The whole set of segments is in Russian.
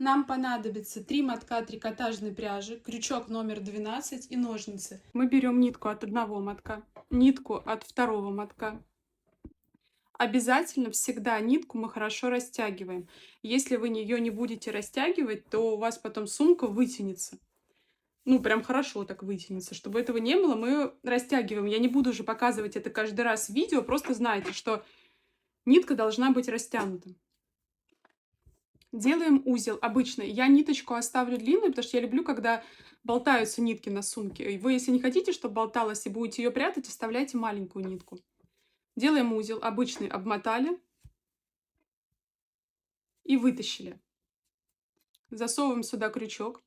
Нам понадобится 3 мотка трикотажной пряжи, крючок номер 12 и ножницы. Мы берем нитку от одного мотка, нитку от второго мотка. Обязательно всегда нитку мы хорошо растягиваем. Если вы ее не будете растягивать, то у вас потом сумка вытянется. Ну, прям хорошо так вытянется. Чтобы этого не было, мы растягиваем. Я не буду уже показывать это каждый раз в видео, просто знайте, что нитка должна быть растянута. Делаем узел. Обычно я ниточку оставлю длинную, потому что я люблю, когда болтаются нитки на сумке. И вы, если не хотите, чтобы болталась и будете ее прятать, оставляйте маленькую нитку. Делаем узел. Обычный обмотали и вытащили. Засовываем сюда крючок.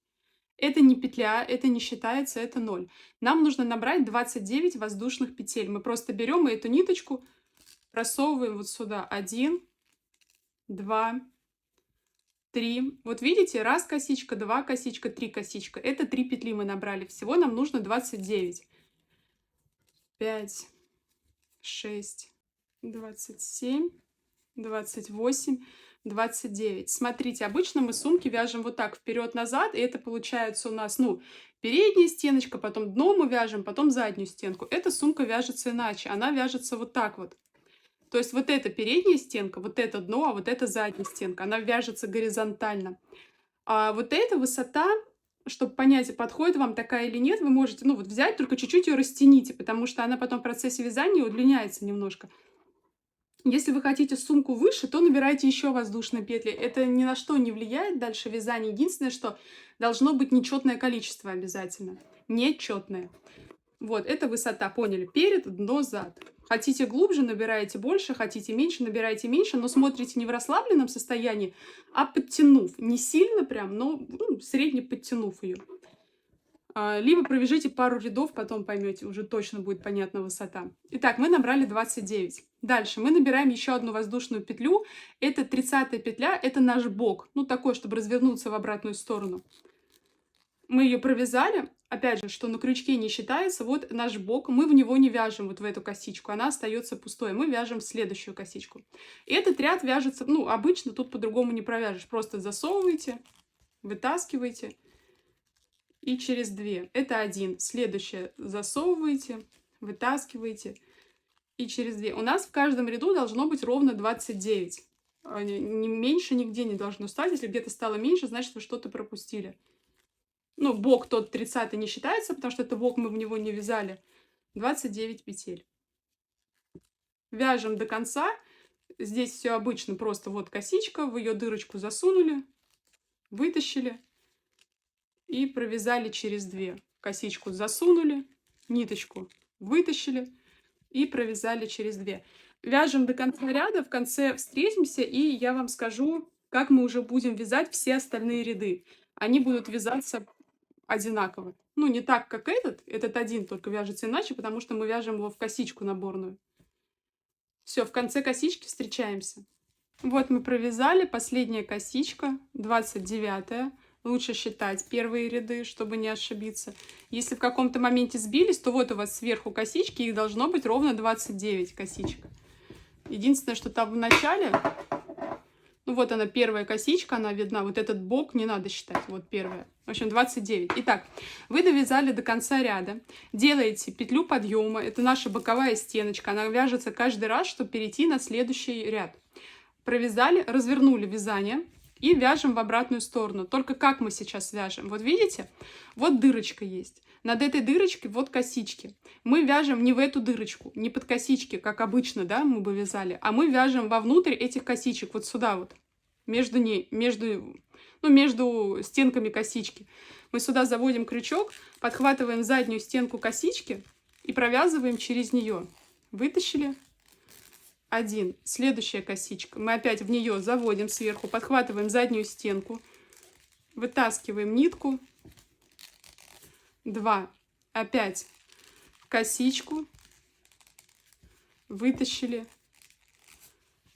Это не петля, это не считается, это 0. Нам нужно набрать 29 воздушных петель. Мы просто берем и эту ниточку просовываем вот сюда. 1, 2, 3. Вот видите, раз косичка, 2 косичка, 3 косичка. Это 3 петли мы набрали. Всего нам нужно 29. 5, 6, 27, 28, 29. Смотрите, обычно мы сумки вяжем вот так вперед-назад, и это получается у нас, ну, передняя стеночка, потом дно мы вяжем, потом заднюю стенку. Эта сумка вяжется иначе, она вяжется вот так вот. То есть вот эта передняя стенка, вот это дно, а вот это задняя стенка, она вяжется горизонтально. А вот эта высота, чтобы понять, подходит вам такая или нет, вы можете, ну, вот взять, только чуть-чуть ее растяните, потому что она потом в процессе вязания удлиняется немножко. Если вы хотите сумку выше, то набирайте еще воздушные петли. Это ни на что не влияет дальше вязание. Единственное, что должно быть нечетное количество обязательно. Нечетное. Вот, это высота, поняли? Перед, дно, зад. Хотите глубже, набираете больше, хотите меньше, набираете меньше, но смотрите не в расслабленном состоянии, а подтянув. Не сильно прям, но средне подтянув ее. Либо провяжите пару рядов, потом поймете, уже точно будет понятна высота. Итак, мы набрали 29. Дальше мы набираем еще одну воздушную петлю. Это 30-я петля, это наш бок. Ну, такой, чтобы развернуться в обратную сторону. Мы ее провязали. Опять же, что на крючке не считается. Вот наш бок. Мы в него не вяжем, вот в эту косичку. Она остается пустой. Мы вяжем следующую косичку. И этот ряд вяжется, ну, обычно тут по-другому не провяжешь. Просто засовываете, вытаскиваете. И через 2. Это 1. Следующее засовываете, вытаскиваете. И через 2. У нас в каждом ряду должно быть ровно 29. Меньше нигде не должно стать. Если где-то стало меньше, значит, вы что-то пропустили. Ну, бок тот 30 не считается, потому что это бок, мы в него не вязали. 29 петель. Вяжем до конца. Здесь все обычно просто вот косичка. В ее дырочку засунули, вытащили. И провязали через 2. Косичку засунули, ниточку вытащили и провязали через 2. Вяжем до конца ряда, в конце встретимся, и я вам скажу, как мы уже будем вязать все остальные ряды. Они будут вязаться одинаково. Ну, не так, как этот один только вяжется иначе, потому что мы вяжем его в косичку наборную. Все, в конце косички встречаемся. Вот мы провязали, последняя косичка, 29-я. Лучше считать первые ряды, чтобы не ошибиться. Если в каком-то моменте сбились, то вот у вас сверху косички, их должно быть ровно 29 косичек. Единственное, что там в начале, ну вот она первая косичка, она видна, вот этот бок не надо считать, вот первая. В общем, 29. Итак, вы довязали до конца ряда, делаете петлю подъема, это наша боковая стеночка, она вяжется каждый раз, чтобы перейти на следующий ряд. Провязали, развернули вязание. И вяжем в обратную сторону. Только как мы сейчас вяжем? Вот видите? Вот дырочка есть. Над этой дырочкой вот косички. Мы вяжем не в эту дырочку, не под косички, как обычно, да, мы бы вязали, а мы вяжем вовнутрь этих косичек, вот сюда вот, между стенками косички. Мы сюда заводим крючок, подхватываем заднюю стенку косички и провязываем через нее. Вытащили. 1. Следующая косичка. Мы опять в нее заводим сверху, подхватываем заднюю стенку, вытаскиваем нитку. 2. Опять косичку, вытащили.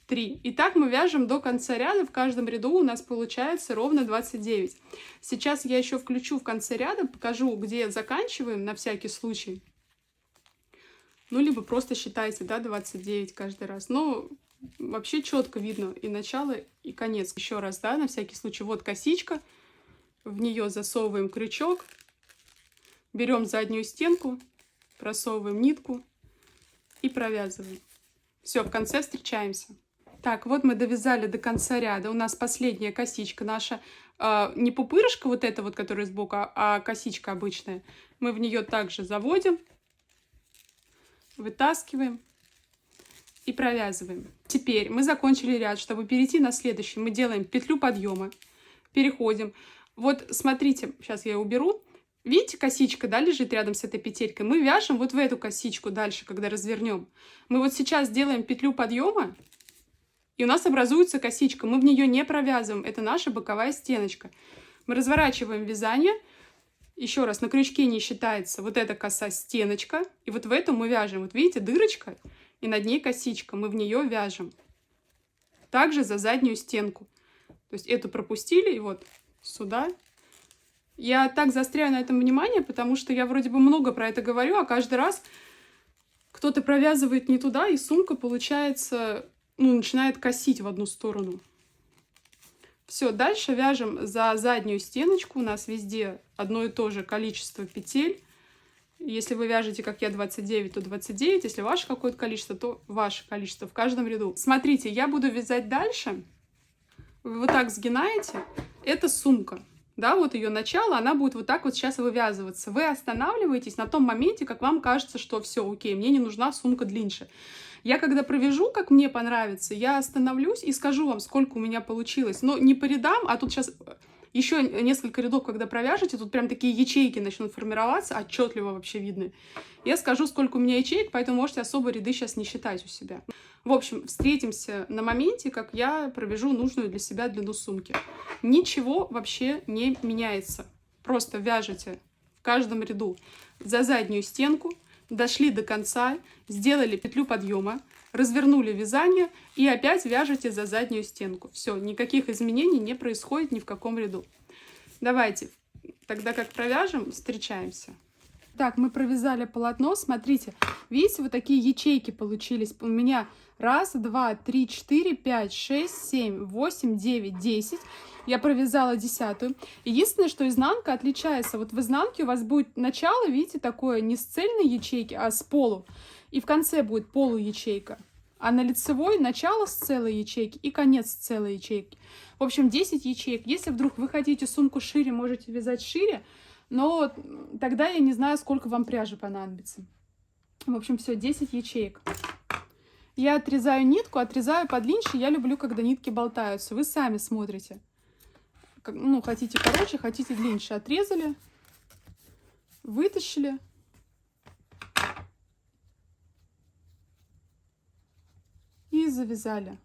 3. И так мы вяжем до конца ряда. В каждом ряду у нас получается ровно 29. Сейчас я еще включу в конце ряда, покажу, где заканчиваем на всякий случай. Ну, либо просто считайте, да, 29 каждый раз. Но вообще четко видно и начало, и конец. Еще раз, да, на всякий случай. Вот косичка, в нее засовываем крючок, берем заднюю стенку, просовываем нитку и провязываем. Все, в конце встречаемся. Так, вот мы довязали до конца ряда. У нас последняя косичка наша, не пупырышка вот эта вот, которая сбоку, а косичка обычная. Мы в нее также заводим, вытаскиваем и провязываем. Теперь мы закончили ряд. Чтобы перейти на следующий, мы делаем петлю подъема, переходим. Вот смотрите, сейчас я ее уберу. Видите, косичка, да, лежит рядом с этой петелькой. Мы вяжем вот в эту косичку дальше, когда развернем. Мы вот сейчас делаем петлю подъема, и у нас образуется косичка. Мы в нее не провязываем. Это наша боковая стеночка. Мы разворачиваем вязание. Еще раз, на крючке не считается вот эта коса стеночка. И вот в эту мы вяжем. Вот видите, дырочка, и над ней косичка. Мы в нее вяжем. Также за заднюю стенку. То есть эту пропустили, и вот сюда. Я так заостряю на этом внимание, потому что я вроде бы много про это говорю, а каждый раз кто-то провязывает не туда, и сумка получается, ну, начинает косить в одну сторону. Все, дальше вяжем за заднюю стеночку. У нас везде одно и то же количество петель. Если вы вяжете, как я, 29, то 29. Если ваше какое-то количество, то ваше количество в каждом ряду. Смотрите, я буду вязать дальше. Вы вот так сгинаете. Это сумка. Да, вот ее начало, она будет вот так вот сейчас вывязываться. Вы останавливаетесь на том моменте, как вам кажется, что все, окей, мне не нужна сумка длиннее. Я когда провяжу, как мне понравится, я остановлюсь и скажу вам, сколько у меня получилось. Но не по рядам, а тут сейчас еще несколько рядов, когда провяжете, тут прям такие ячейки начнут формироваться, отчетливо вообще видны. Я скажу, сколько у меня ячеек, поэтому можете особо ряды сейчас не считать у себя. В общем, встретимся на моменте, как я провяжу нужную для себя длину сумки. Ничего вообще не меняется. Просто вяжете в каждом ряду за заднюю стенку, дошли до конца, сделали петлю подъема, развернули вязание и опять вяжете за заднюю стенку. Все, никаких изменений не происходит ни в каком ряду. Давайте, тогда как провяжем, встречаемся. Так, мы провязали полотно, смотрите, видите, вот такие ячейки получились. У меня 1, 2, 3, 4, 5, 6, 7, 8, 9, 10. Я провязала 10-ю. Единственное, что изнанка отличается. Вот в изнанке у вас будет начало, видите, такое не с цельной ячейки, а с полу. И в конце будет полуячейка. А на лицевой начало с целой ячейки и конец с целой ячейки. В общем, 10 ячеек. Если вдруг вы хотите сумку шире, можете вязать шире. Но тогда я не знаю, сколько вам пряжи понадобится. В общем, все, 10 ячеек. Я отрезаю нитку, отрезаю подлиннее. Я люблю, когда нитки болтаются. Вы сами смотрите. Ну, хотите короче, хотите длиннее. Отрезали, вытащили. И завязали.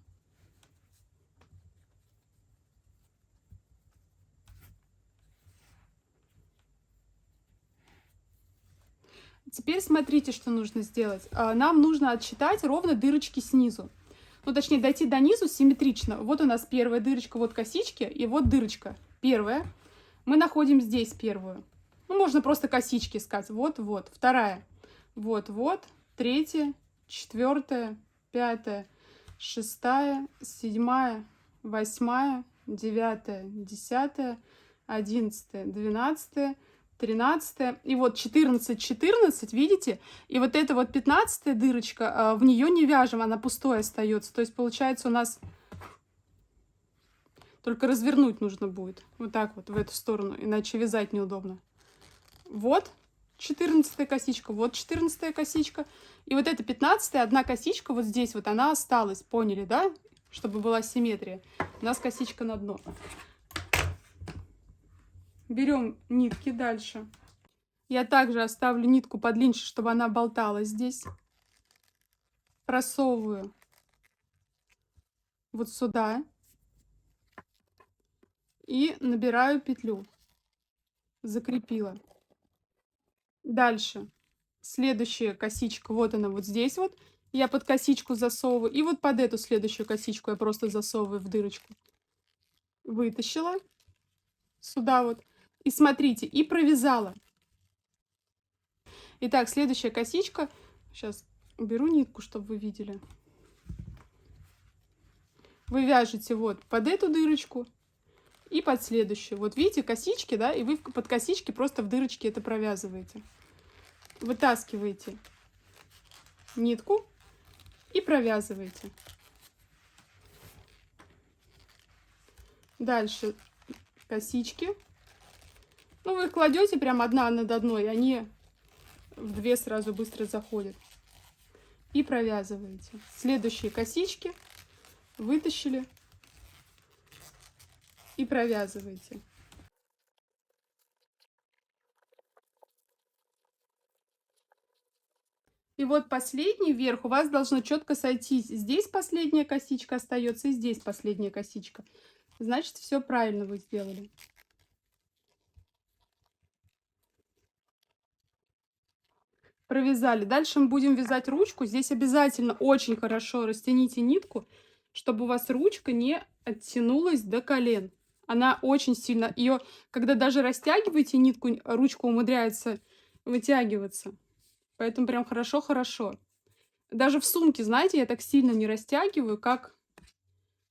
Теперь смотрите, что нужно сделать. Нам нужно отсчитать ровно дырочки снизу. Ну, точнее, дойти до низу симметрично. Вот у нас первая дырочка, вот косички, и вот дырочка. Первая. Мы находим здесь первую. Ну, можно просто косички искать. Вот-вот. Вторая. Вот-вот. Третья, четвертая, пятая, шестая, седьмая, восьмая, девятая, десятая, 11, 12, 13. И вот 14, 14, видите? И вот эта вот 15 дырочка, в нее не вяжем, она пустой остается. То есть получается у нас только развернуть нужно будет. Вот так вот в эту сторону, иначе вязать неудобно. Вот 14 косичка, вот 14 косичка. И вот эта 15, одна косичка вот здесь вот, она осталась, поняли, да? Чтобы была симметрия. У нас косичка на дно. Берем нитки дальше. Я также оставлю нитку подлиннее, чтобы она болталась здесь. Просовываю вот сюда. И набираю петлю. Закрепила. Дальше. Следующая косичка, вот она вот здесь вот. Я под косичку засовываю. И вот под эту следующую косичку я просто засовываю в дырочку. Вытащила. Сюда вот. И смотрите, и провязала. Итак, следующая косичка. Сейчас уберу нитку, чтобы вы видели. Вы вяжете вот под эту дырочку и под следующую. Вот видите, косички, да, и вы под косички просто в дырочке это провязываете. Вытаскиваете нитку и провязываете. Дальше косички. Ну, вы их кладете прям одна над одной, и они в две сразу быстро заходят. И провязываете. Следующие косички вытащили и провязываете. И вот последний вверх у вас должно четко сойтись. Здесь последняя косичка остается, и здесь последняя косичка. Значит, все правильно вы сделали. Провязали. Дальше мы будем вязать ручку. Здесь обязательно очень хорошо растяните нитку, чтобы у вас ручка не оттянулась до колен. Она очень сильно, ее, когда даже растягиваете нитку, ручка умудряется вытягиваться. Поэтому прям хорошо-хорошо. Даже в сумке, знаете, я так сильно не растягиваю, как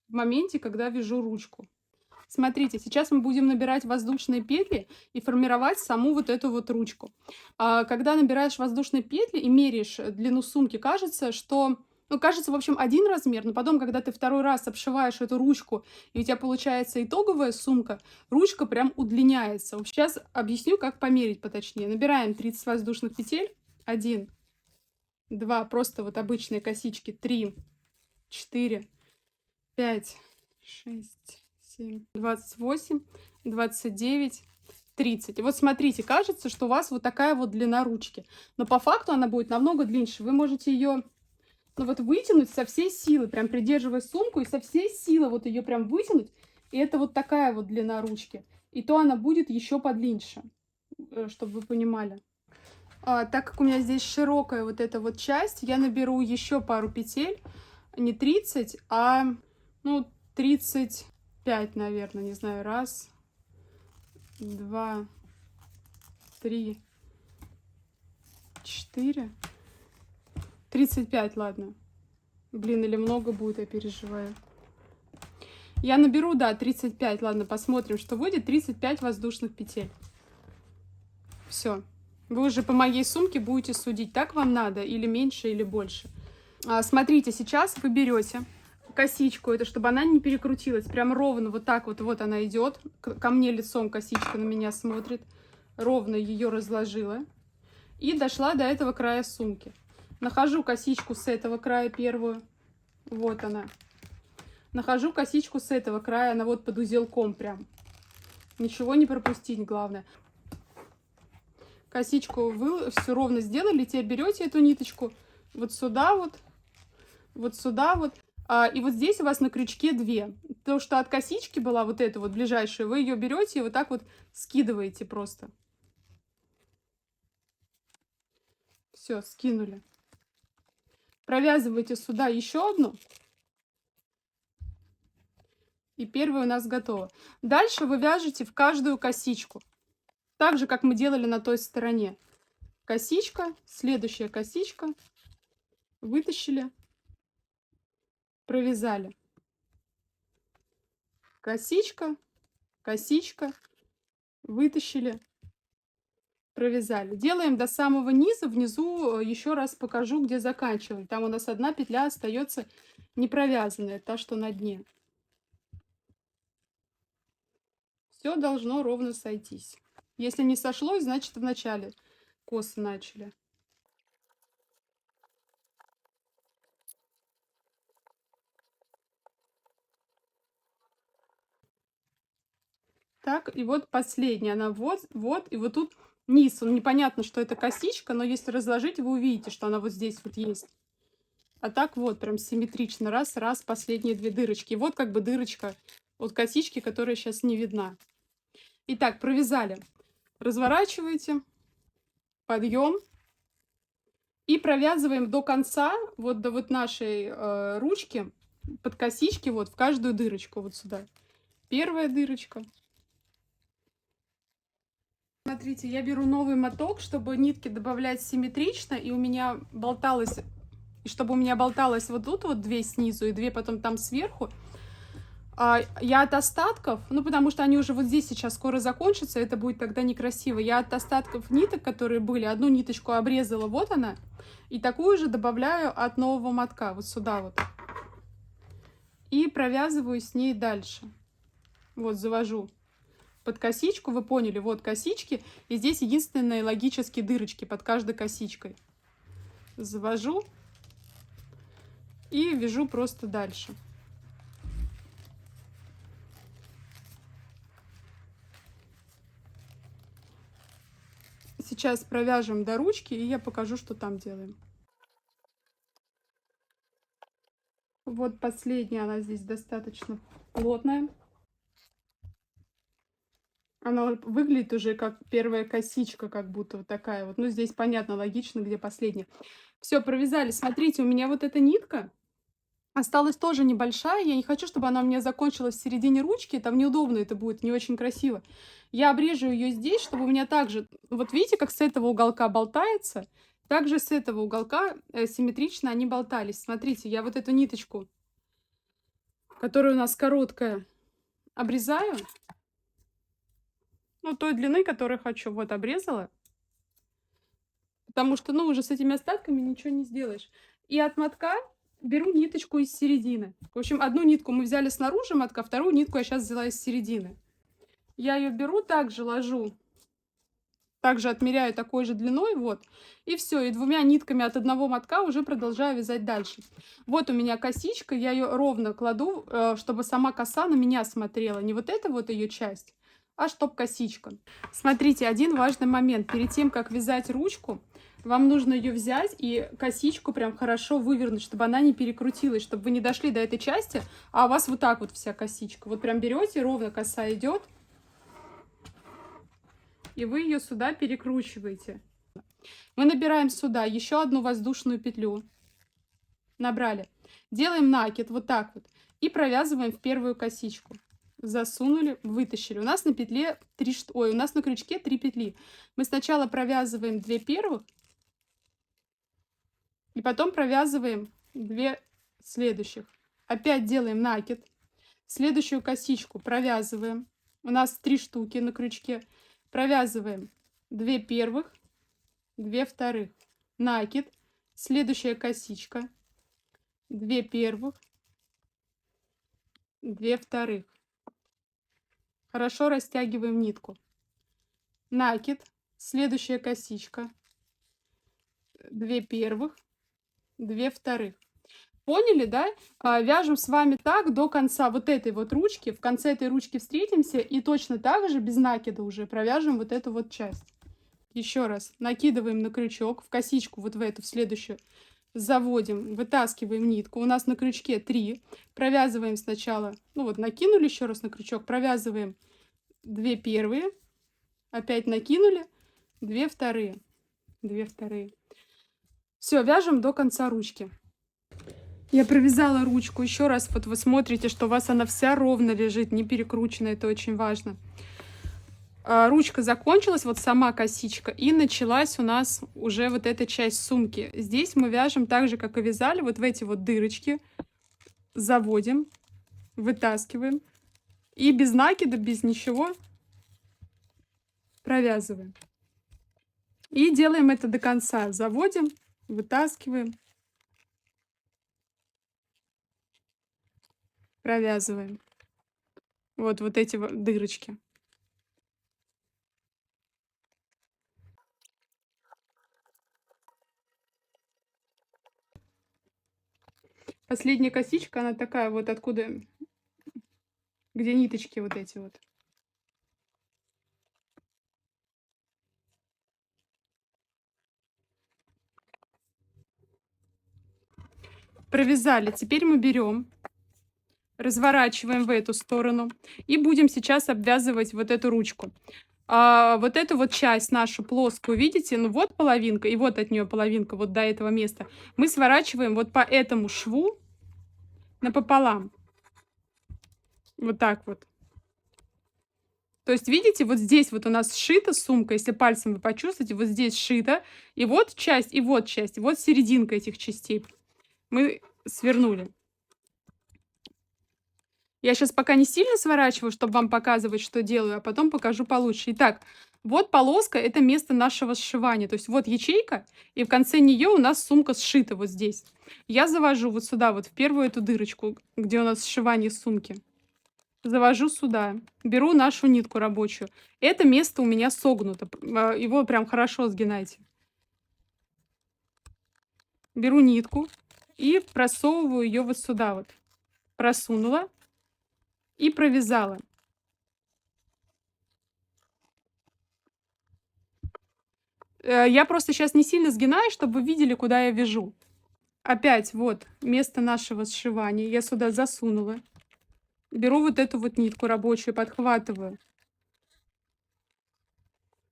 в моменте, когда вяжу ручку. Смотрите, сейчас мы будем набирать воздушные петли и формировать саму вот эту вот ручку. Когда набираешь воздушные петли и меряешь длину сумки, кажется, что... Ну, кажется, в общем, один размер, но потом, когда ты второй раз обшиваешь эту ручку, и у тебя получается итоговая сумка, ручка прям удлиняется. Сейчас объясню, как померить поточнее. Набираем 30 воздушных петель. 1, 2, просто вот обычные косички. 3, 4, 5, 6, 7, 28, 29, 30. И вот смотрите, кажется, что у вас вот такая вот длина ручки. Но по факту она будет намного длиннее. Вы можете ее, ну, вот вытянуть со всей силы, прям придерживая сумку, и со всей силы вот ее прям вытянуть. И это вот такая вот длина ручки. И то она будет еще подлиннее, чтобы вы понимали. Так как у меня здесь широкая вот эта вот часть, я наберу еще пару петель. Не 30, а, ну, 35, наверное, не знаю. 1, 2, 3, 4, 35, ладно. Блин, или много будет, я переживаю. Я наберу, да, 35, ладно, посмотрим, что выйдет. 35 воздушных петель. Все. Вы уже по моей сумке будете судить, так вам надо, или меньше, или больше. Смотрите, сейчас вы берете косичку, это чтобы она не перекрутилась, прям ровно вот так вот, вот она идет, ко мне лицом косичка на меня смотрит, ровно ее разложила и дошла до этого края сумки. Нахожу косичку с этого края первую, вот она. Нахожу косичку с этого края, она вот под узелком прям. Ничего не пропустить, главное. Косичку вы все ровно сделали, теперь берете эту ниточку вот сюда вот сюда вот. И вот здесь у вас на крючке 2. То, что от косички была вот эта вот ближайшая, вы ее берете и вот так вот скидываете просто. Все, скинули. Провязываете сюда еще одну. И первая у нас готова. Дальше вы вяжете в каждую косичку. Так же, как мы делали на той стороне. Косичка, следующая косичка. Вытащили. Провязали. Косичка, косичка. Вытащили. Провязали. Делаем до самого низа. Внизу еще раз покажу, где заканчиваем. Там у нас одна петля остается не провязанная, та, что на дне. Все должно ровно сойтись. Если не сошлось, значит в начале косы начали. Так, и вот последняя, она вот, и вот тут низ, он непонятно, что это косичка, но если разложить, вы увидите, что она вот здесь вот есть. А так вот, прям симметрично, раз, последние 2 дырочки. И вот как бы дырочка от косички, которая сейчас не видна. Итак, провязали. Разворачиваете, подъем. И провязываем до конца, вот до вот нашей ручки, под косички, вот в каждую дырочку, вот сюда. Первая дырочка. Смотрите, я беру новый моток, чтобы нитки добавлять симметрично, и у меня болталось, и чтобы у меня болталось вот тут вот 2 снизу и 2 потом там сверху. Я от остатков, ну, потому что они уже вот здесь сейчас скоро закончатся, это будет тогда некрасиво. Я от остатков ниток, которые были, одну ниточку обрезала, вот она, и такую же добавляю от нового мотка, вот сюда вот. И провязываю с ней дальше. Вот, завожу под косичку, вы поняли, вот косички, и здесь единственные логические дырочки под каждой косичкой. Завожу и вяжу просто дальше. Сейчас провяжем до ручки, и я покажу, что там делаем. Вот последняя, она здесь достаточно плотная. Она выглядит уже как первая косичка, как будто вот такая вот. Ну, здесь понятно, логично, где последняя. Все, провязали. Смотрите, у меня вот эта нитка осталась тоже небольшая. Я не хочу, чтобы она у меня закончилась в середине ручки. Там неудобно это будет, не очень красиво. Я обрежу ее здесь, чтобы у меня также... Вот видите, как с этого уголка болтается? Также с этого уголка симметрично они болтались. Смотрите, я вот эту ниточку, которая у нас короткая, обрезаю. Ну, той длины, которую хочу. Вот, обрезала. Потому что, ну, уже с этими остатками ничего не сделаешь. И от мотка беру ниточку из середины. В общем, одну нитку мы взяли снаружи мотка, вторую нитку я сейчас взяла из середины. Я ее беру, также ложу, также отмеряю такой же длиной, вот. И все, и двумя нитками от одного мотка уже продолжаю вязать дальше. Вот у меня косичка, я ее ровно кладу, чтобы сама коса на меня смотрела. Не вот эта вот ее часть, а чтоб косичка. Смотрите, один важный момент. Перед тем, как вязать ручку, вам нужно ее взять и косичку прям хорошо вывернуть, чтобы она не перекрутилась, чтобы вы не дошли до этой части, а у вас вот так вот вся косичка. Вот прям берете, ровно коса идет, и вы ее сюда перекручиваете. Мы набираем сюда еще одну воздушную петлю. Набрали. Делаем накид вот так вот. И провязываем в первую косичку. Засунули, вытащили. У нас на петле у нас на крючке 3 петли. Мы сначала провязываем 2 первых. И потом провязываем 2 следующих. Опять делаем накид. Следующую косичку провязываем. У нас 3 штуки на крючке. Провязываем 2 первых, 2 вторых. Накид. Следующая косичка. 2 первых, 2 вторых. Хорошо растягиваем нитку. Накид. Следующая косичка. 2 первых, 2 вторых. Поняли, да? Вяжем с вами так до конца вот этой вот ручки. В конце этой ручки встретимся и точно так же без накида уже провяжем вот эту вот часть. Еще раз. Накидываем на крючок в косичку, вот в эту, в следующую. Заводим, вытаскиваем нитку. У нас на крючке 3. Провязываем сначала, ну вот накинули еще раз на крючок. Провязываем 2 первые. Опять накинули. 2 вторые. 2 вторые. Все, вяжем до конца ручки. Я провязала ручку. Еще раз, вот вы смотрите, что у вас она вся ровно лежит, не перекручена. Это очень важно. Ручка закончилась, вот сама косичка. И началась у нас уже вот эта часть сумки. Здесь мы вяжем так же, как и вязали. Вот в эти вот дырочки. Заводим. Вытаскиваем. И без накида, без ничего провязываем. И делаем это до конца. Заводим, вытаскиваем. Провязываем. Вот эти вот дырочки. Последняя косичка, она такая вот откуда, где ниточки вот эти вот. Провязали. Теперь мы берем, разворачиваем в эту сторону и будем сейчас обвязывать вот эту ручку. Вот эту вот часть нашу плоскую, видите, ну вот половинка и вот от нее половинка, вот до этого места. Мы сворачиваем вот по этому шву напополам. Вот так вот. То есть, видите, вот здесь вот у нас сшита сумка, если пальцем вы почувствуете, вот здесь сшита, и вот часть, и вот серединка этих частей. Мы свернули. Я сейчас пока не сильно сворачиваю, чтобы вам показывать, что делаю, а потом покажу получше. Итак, вот полоска — это место нашего сшивания. То есть вот ячейка, и в конце нее у нас сумка сшита вот здесь. Я завожу вот сюда, вот в первую эту дырочку, где у нас сшивание сумки. Завожу сюда, беру нашу нитку рабочую. Это место у меня согнуто, его прям хорошо сгинайте. Беру нитку и просовываю ее вот сюда вот. Просунула и провязала. Я просто сейчас не сильно сгинаю, чтобы вы видели, куда я вяжу. Опять вот место нашего сшивания. Я сюда засунула. Беру вот эту вот нитку рабочую, подхватываю.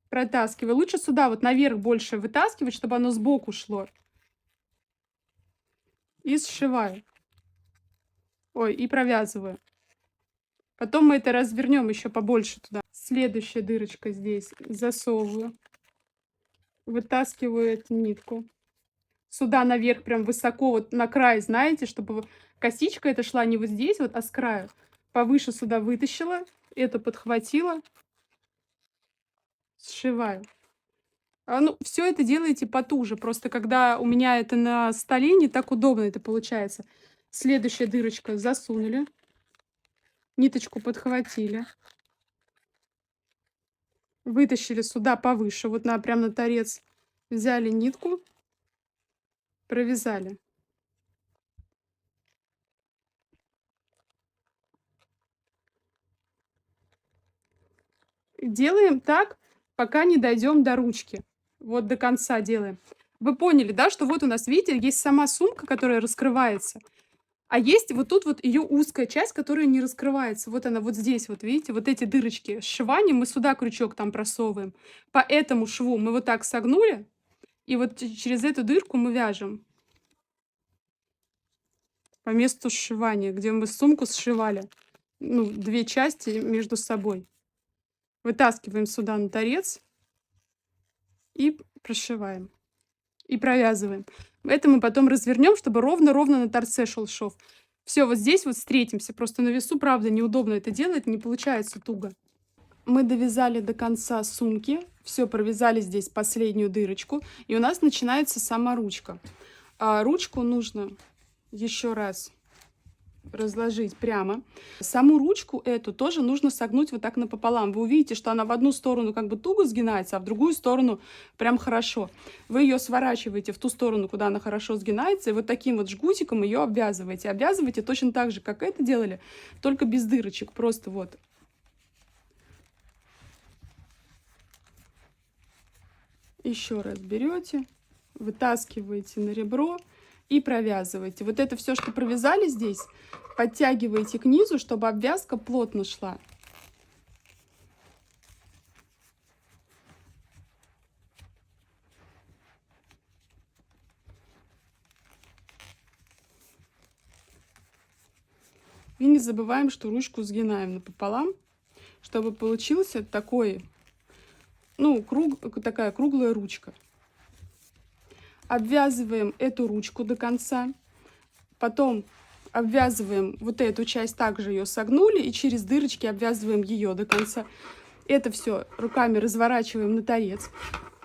Протаскиваю. Лучше сюда вот наверх больше вытаскивать, чтобы оно сбоку шло. И сшиваю. Ой, и провязываю. Потом мы это развернем еще побольше туда. Следующая дырочка здесь. Засовываю. Вытаскиваю эту нитку. Сюда наверх прям высоко, вот на край, знаете, чтобы косичка эта шла не вот здесь вот, а с краю. Повыше сюда вытащила, эту подхватила, сшиваю. Ну, все это делаете потуже, просто когда у меня это на столе, не так удобно это получается. Следующая дырочка засунули, ниточку подхватили, вытащили сюда повыше, вот прям на торец, взяли нитку, провязали. Делаем так, пока не дойдем до ручки. Вот до конца делаем. Вы поняли, да, что вот у нас, видите, есть сама сумка, которая раскрывается, а есть вот тут вот ее узкая часть, которая не раскрывается. Вот она вот здесь, вот видите, вот эти дырочки. Сшиванием мы сюда крючок там просовываем. По этому шву мы вот так согнули, и вот через эту дырку мы вяжем. По месту сшивания, где мы сумку сшивали. Ну, две части между собой. Вытаскиваем сюда на торец и прошиваем. И провязываем. Это мы потом развернем, чтобы ровно-ровно на торце шел шов. Все, вот здесь вот встретимся. Просто на весу, правда, неудобно это делать, не получается туго. Мы довязали до конца сумки. Все, провязали здесь последнюю дырочку. И у нас начинается сама ручка. Ручку нужно еще раз разложить прямо. Саму ручку эту тоже нужно согнуть вот так напополам. Вы увидите, что она в одну сторону как бы туго сгинается, а в другую сторону прям хорошо. Вы ее сворачиваете в ту сторону, куда она хорошо сгинается, и вот таким вот жгутиком ее обвязываете. Обвязываете точно так же, как это делали, только без дырочек. Просто вот. Еще раз берете, вытаскиваете на ребро и провязываете. Вот это все, что провязали здесь, подтягиваете к низу, чтобы обвязка плотно шла. И не забываем, что ручку сгинаем напополам, чтобы получился такой, ну, такая круглая ручка. Обвязываем эту ручку до конца, потом обвязываем вот эту часть, также ее согнули, и через дырочки обвязываем ее до конца. Это все руками разворачиваем на торец.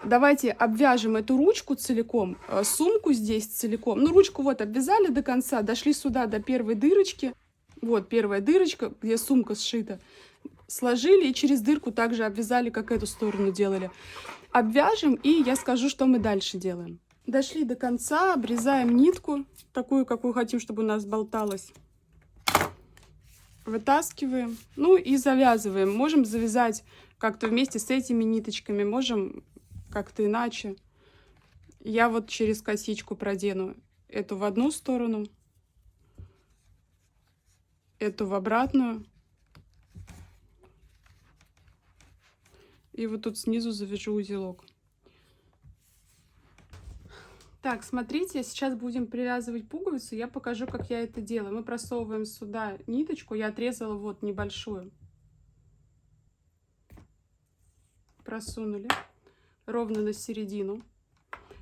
Давайте обвяжем эту ручку целиком, сумку здесь целиком. Ну, ручку вот обвязали до конца, дошли сюда до первой дырочки. Вот первая дырочка, где сумка сшита. Сложили и через дырку также обвязали, как эту сторону делали. Обвяжем, и я скажу, что мы дальше делаем. Дошли до конца, обрезаем нитку, такую, какую хотим, чтобы у нас болталась. Вытаскиваем, ну и завязываем. Можем завязать как-то вместе с этими ниточками, можем как-то иначе. Я вот через косичку продену эту в одну сторону, эту в обратную. И вот тут снизу завяжу узелок. Так, смотрите, сейчас будем привязывать пуговицу. Я покажу, как я это делаю. Мы просовываем сюда ниточку. Я отрезала вот небольшую. Просунули ровно на середину.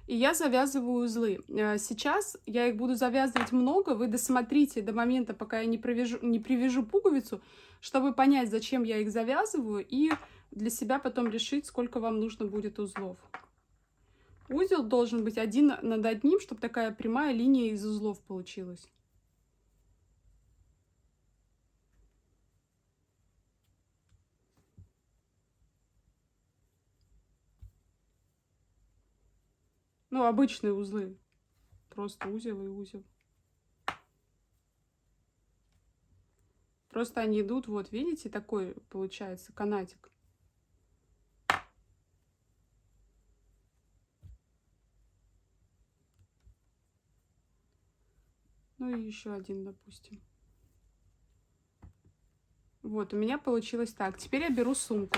И я завязываю узлы. Сейчас я их буду завязывать много. Вы досмотрите до момента, пока я не привяжу пуговицу, чтобы понять, зачем я их завязываю, и для себя потом решить, сколько вам нужно будет узлов. Узел должен быть один над одним, чтобы такая прямая линия из узлов получилась. Ну, обычные узлы. Просто узел и узел. Просто они идут, вот, видите, такой получается канатик. Ну и еще один, допустим. Вот, у меня получилось так. Теперь я беру сумку.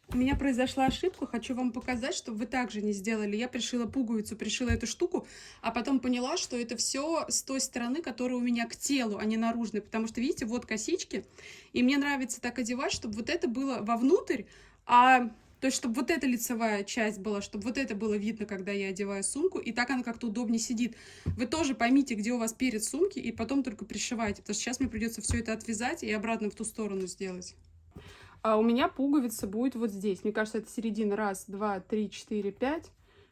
У меня произошла ошибка, хочу вам показать, чтобы вы также не сделали. Я пришила пуговицу, пришила эту штуку, а потом поняла, что это все с той стороны, которая у меня к телу, а не наружной. Потому что, видите, вот косички, и мне нравится так одевать, чтобы вот это было вовнутрь, то есть, чтобы вот эта лицевая часть была, чтобы вот это было видно, когда я одеваю сумку, и так она как-то удобнее сидит. Вы тоже поймите, где у вас перед сумки, и потом только пришивайте, потому что сейчас мне придется все это отвязать и обратно в ту сторону сделать. А у меня пуговица будет вот здесь. Мне кажется, это середина. Раз, два, три, четыре, пять.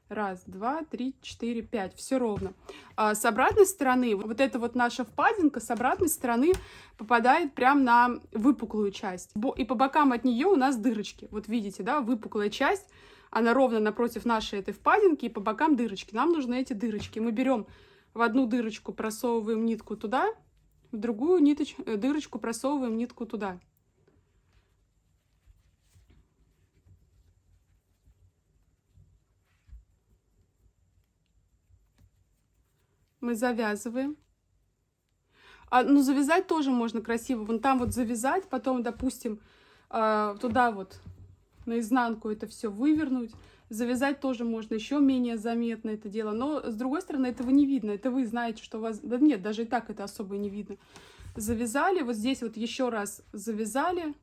Раз, два, три, четыре, пять. Все ровно. А с обратной стороны, вот эта вот наша впадинка с обратной стороны попадает прямо на выпуклую часть. И по бокам от нее у нас дырочки. Вот видите, да, выпуклая часть. Она ровно напротив нашей этой впадинки, и по бокам дырочки. Нам нужны эти дырочки. Мы берем в одну дырочку, просовываем нитку туда, в другую дырочку просовываем нитку туда. Мы завязываем. Ну, завязать тоже можно красиво. Вон там вот завязать, потом, допустим, туда вот наизнанку это все вывернуть. Завязать тоже можно еще менее заметно это дело. Но, с другой стороны, этого не видно. Это вы знаете, что у вас... Да нет, даже и так это особо не видно. Завязали. Вот здесь вот еще раз завязали.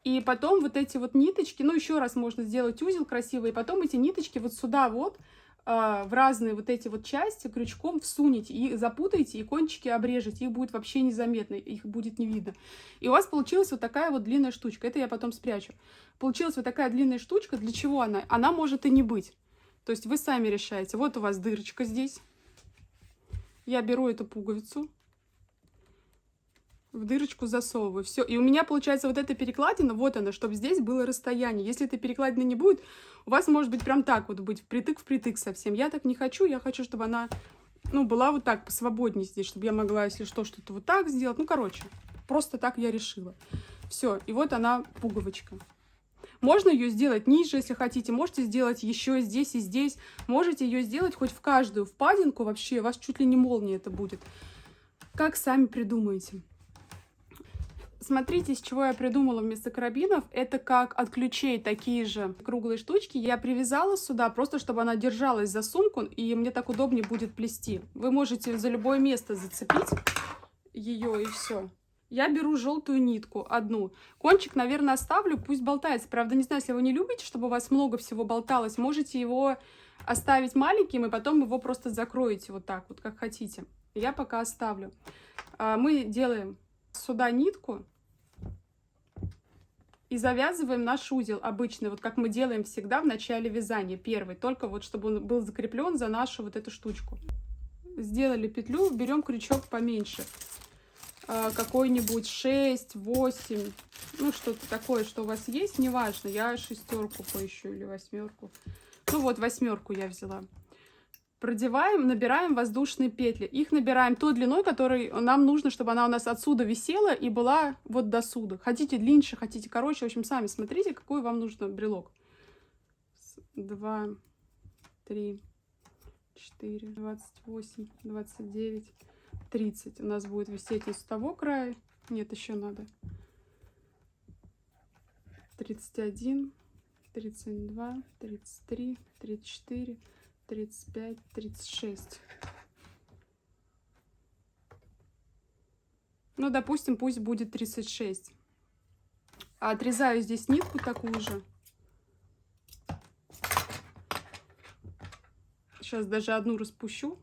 И потом вот эти вот ниточки, ну, еще раз можно сделать узел красивый, и потом эти ниточки вот сюда вот, в разные вот эти вот части крючком всунете и запутаете, и кончики обрежете, их будет вообще незаметно, их будет не видно. И у вас получилась вот такая вот длинная штучка, это я потом спрячу. Получилась вот такая длинная штучка, для чего она? Она может и не быть. То есть вы сами решаете. Вот у вас дырочка здесь. Я беру эту пуговицу, в дырочку засовываю. Все. И у меня получается вот эта перекладина, вот она, чтобы здесь было расстояние. Если этой перекладины не будет, у вас может быть прям так вот быть, впритык совсем. Я так не хочу, я хочу, чтобы она, ну, была вот так, посвободнее здесь, чтобы я могла, если что-то вот так сделать. Ну, короче, просто так я решила. Все. И вот она, пуговочка. Можно ее сделать ниже, если хотите. Можете сделать еще здесь и здесь. Можете ее сделать хоть в каждую впадинку вообще. У вас чуть ли не молния это будет. Как сами придумаете. Смотрите, из чего я придумала вместо карабинов. Это как от ключей такие же круглые штучки. Я привязала сюда, просто чтобы она держалась за сумку, и мне так удобнее будет плести. Вы можете за любое место зацепить ее, и все. Я беру желтую нитку, одну. Кончик, наверное, оставлю, пусть болтается. Правда, не знаю, если вы не любите, чтобы у вас много всего болталось, можете его оставить маленьким, и потом его просто закроете вот так вот, как хотите. Я пока оставлю. Мы делаем сюда нитку и завязываем наш узел обычный, вот как мы делаем всегда в начале вязания, первый, только вот чтобы он был закреплен за нашу вот эту штучку. Сделали петлю, берем крючок поменьше, какой-нибудь 6, 8, ну что-то такое, что у вас есть, неважно, я шестерку поищу или восьмерку, ну вот восьмерку я взяла. Продеваем, набираем воздушные петли. Их набираем той длиной, которой нам нужно, чтобы она у нас отсюда висела и была вот до сюда. Хотите длиннее, хотите короче. В общем, сами смотрите, какой вам нужен брелок. 2, 3, 4, 28, 29, 30. У нас будет висеть из того края. Нет, еще надо. 31, 32, 33, 34. 35, 36. Ну, допустим, пусть будет 36. Отрезаю здесь нитку такую же. Сейчас даже одну распущу,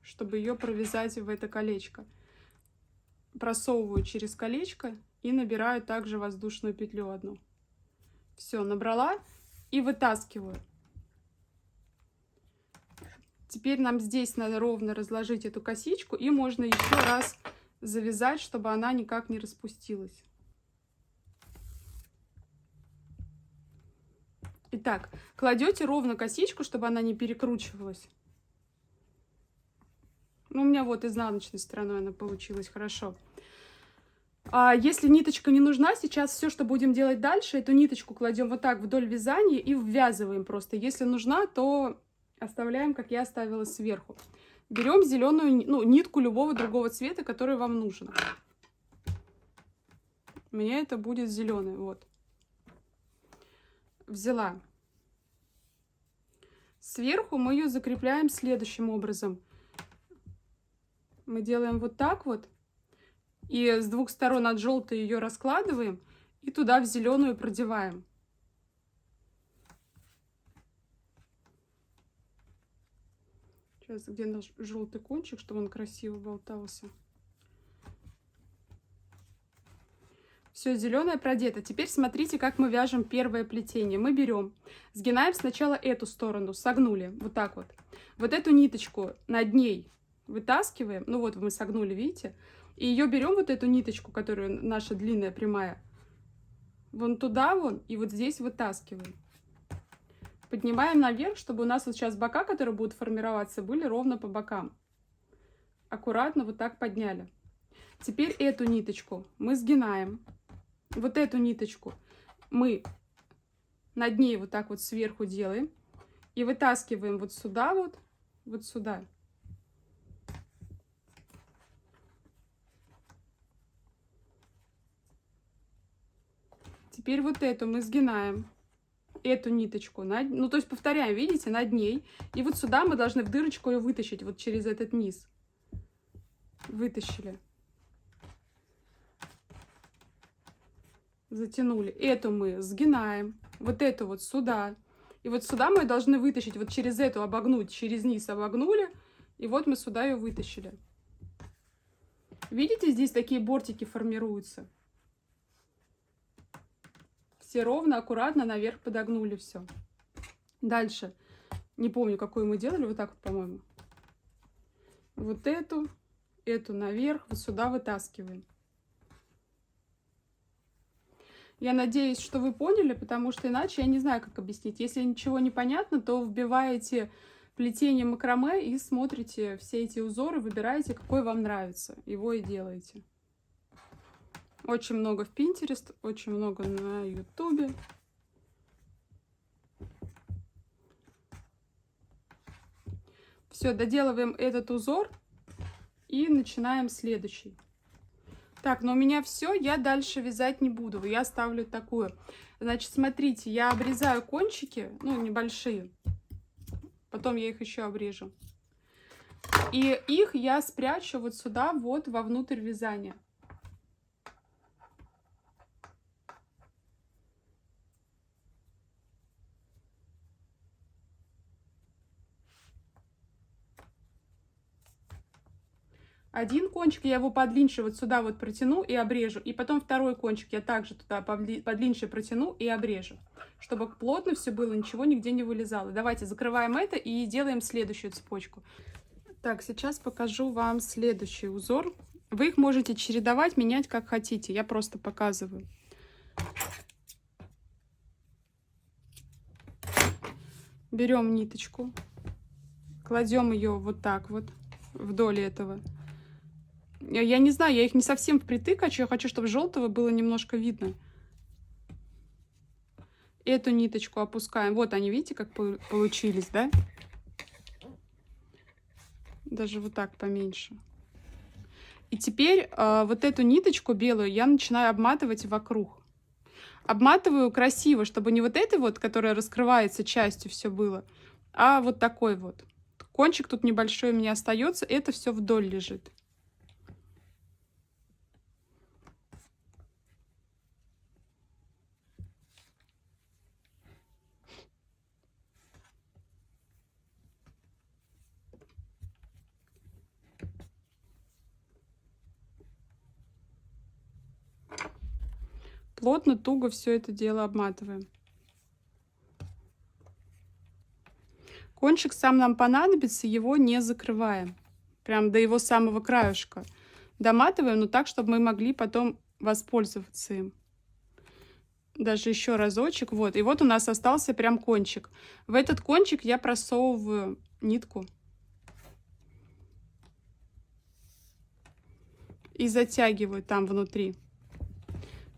чтобы ее провязать в это колечко. Просовываю через колечко и набираю также воздушную петлю одну. Все, набрала и вытаскиваю. Теперь нам здесь надо ровно разложить эту косичку, и можно еще раз завязать, чтобы она никак не распустилась. Итак, кладете ровно косичку, чтобы она не перекручивалась. Ну, у меня вот изнаночной стороной она получилась хорошо. А если ниточка не нужна, сейчас все, что будем делать дальше, эту ниточку кладем вот так вдоль вязания и ввязываем просто. Если нужна, то оставляем, как я оставила сверху. Берем зеленую, ну, нитку любого другого цвета, который вам нужен. У меня это будет зеленый, вот. Взяла. Сверху мы ее закрепляем следующим образом. Мы делаем вот так вот. И с двух сторон от желтой ее раскладываем и туда в зеленую продеваем. Сейчас, где наш желтый кончик, чтобы он красиво болтался. Все, зеленое продето. Теперь смотрите, как мы вяжем первое плетение. Мы берем, сгинаем сначала эту сторону, согнули, вот так вот. Вот эту ниточку над ней вытаскиваем. Ну вот мы согнули, видите? И ее берем, вот эту ниточку, которую наша длинная прямая, вон туда вон, и вот здесь вытаскиваем. Поднимаем наверх, чтобы у нас вот сейчас бока, которые будут формироваться, были ровно по бокам. Аккуратно вот так подняли. Теперь эту ниточку мы сгинаем. Вот эту ниточку мы над ней вот так вот сверху делаем. И вытаскиваем вот сюда вот, вот сюда. Теперь вот эту мы сгинаем, эту ниточку, ну то есть повторяем, видите, над ней. И вот сюда мы должны в дырочку ее вытащить, вот через этот низ. Вытащили. Затянули. Эту мы сгинаем, вот эту вот сюда. И вот сюда мы должны вытащить, вот через эту обогнуть, через низ обогнули. И вот мы сюда ее вытащили. Видите, здесь такие бортики формируются. Все ровно, аккуратно наверх подогнули все. Дальше. Не помню, какую мы делали. Вот так вот, по-моему. Вот эту наверх, вот сюда вытаскиваем. Я надеюсь, что вы поняли, потому что иначе я не знаю, как объяснить. Если ничего не понятно, то вбиваете плетение макраме и смотрите все эти узоры, выбираете, какой вам нравится. Его и делаете. Очень много в Pinterest, очень много на YouTube. Все, доделываем этот узор и начинаем следующий. Так, но у меня все, я дальше вязать не буду, я ставлю такую. Значит, смотрите, я обрезаю кончики, ну, небольшие. Потом я их еще обрежу. И их я спрячу вот сюда, вот вовнутрь вязания. Один кончик я его подлиннее вот сюда вот протяну и обрежу. И потом второй кончик я также туда подлиннее протяну и обрежу. Чтобы плотно все было, ничего нигде не вылезало. Давайте закрываем это и делаем следующую цепочку. Так, сейчас покажу вам следующий узор. Вы их можете чередовать, менять как хотите. Я просто показываю. Берем ниточку, кладем ее вот так вот вдоль этого. Я не знаю, я их не совсем впритык хочу. Я хочу, чтобы желтого было немножко видно. Эту ниточку опускаем. Вот они, видите, как получились, да? Даже вот так поменьше. И теперь вот эту ниточку белую я начинаю обматывать вокруг. Обматываю красиво, чтобы не вот этой вот, которая раскрывается частью, все было, а вот такой вот. Кончик тут небольшой у меня остается, это все вдоль лежит. плотно, туго все это дело обматываем. Кончик сам нам понадобится, его не закрываем. Прям до его самого краешка. Доматываем, но так, чтобы мы могли потом воспользоваться им. Даже еще разочек. Вот. И вот у нас остался прям кончик. В этот кончик я просовываю нитку. И затягиваю там внутри.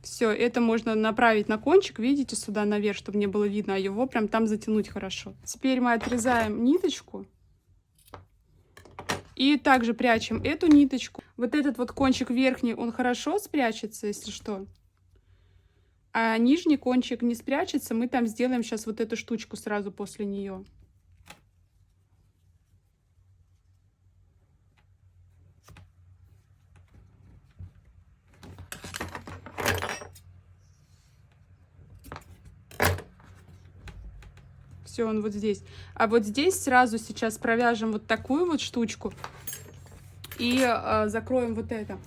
Все, это можно направить на кончик, видите, сюда наверх, чтобы не было видно, а его прям там затянуть хорошо. Теперь мы отрезаем ниточку и также прячем эту ниточку. Вот этот вот кончик верхний, он хорошо спрячется, если что. А нижний кончик не спрячется, мы там сделаем сейчас вот эту штучку сразу после нее. Все, он вот здесь. А вот здесь сразу сейчас провяжем вот такую вот штучку и закроем вот это.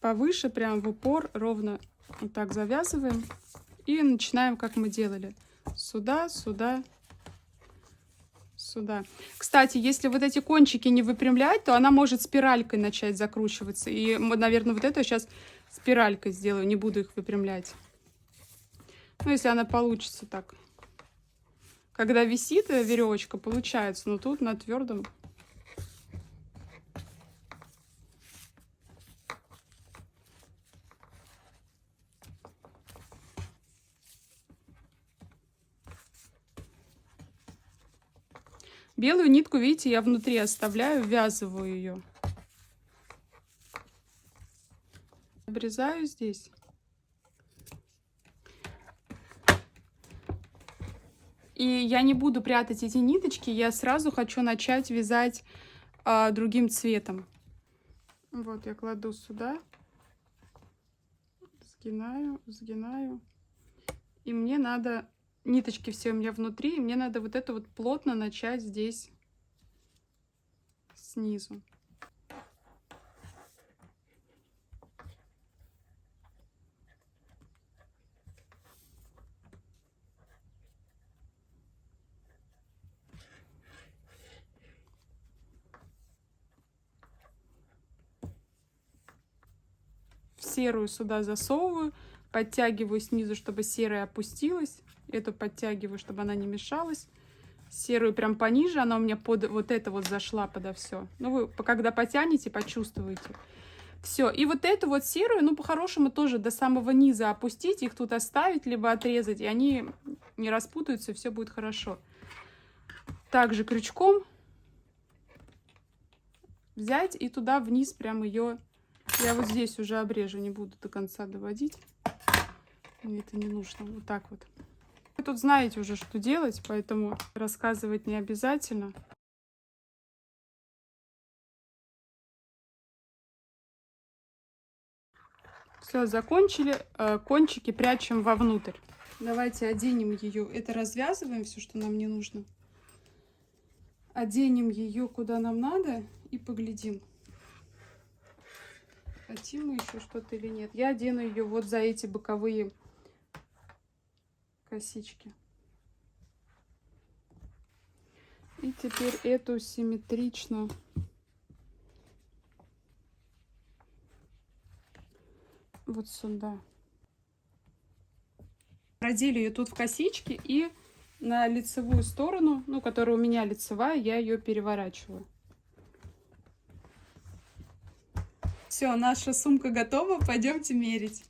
Повыше, прям в упор, ровно вот так завязываем. И начинаем, как мы делали. Сюда, сюда, сюда. Кстати, если вот эти кончики не выпрямлять, то она может спиралькой начать закручиваться. И, наверное, вот это я сейчас спиралькой сделаю, не буду их выпрямлять. Ну, если она получится так. Когда висит веревочка, получается, но тут на твердом. Белую нитку, видите, я внутри оставляю, ввязываю ее. Обрезаю здесь. И я не буду прятать эти ниточки, я сразу хочу начать вязать другим цветом. Вот я кладу сюда, сгинаю, сгинаю. И мне надо... Ниточки все у меня внутри, и мне надо вот это вот плотно начать здесь снизу. Серую сюда засовываю, подтягиваю снизу, чтобы серая опустилась. Эту подтягиваю, чтобы она не мешалась. Серую прям пониже, она у меня под вот это вот зашла подо все. Ну, вы когда потянете, почувствуете. Все, и вот эту вот серую, ну, по-хорошему тоже до самого низа опустить, их тут оставить, либо отрезать, и они не распутаются, и все будет хорошо. Также крючком взять и туда вниз прям ее... Я вот здесь уже обрежу, не буду до конца доводить. Мне это не нужно. Вот так вот. Вы тут знаете уже, что делать, поэтому рассказывать не обязательно. Все, закончили. Кончики прячем вовнутрь. Давайте оденем ее. Это развязываем все, что нам не нужно. Оденем ее куда нам надо и поглядим. Хотим мы еще что-то или нет. Я одену ее вот за эти боковые косички. И теперь эту симметрично вот сюда. Продели ее тут в косички и на лицевую сторону, ну, которая у меня лицевая, я ее переворачиваю. Все, наша сумка готова, пойдемте мерить.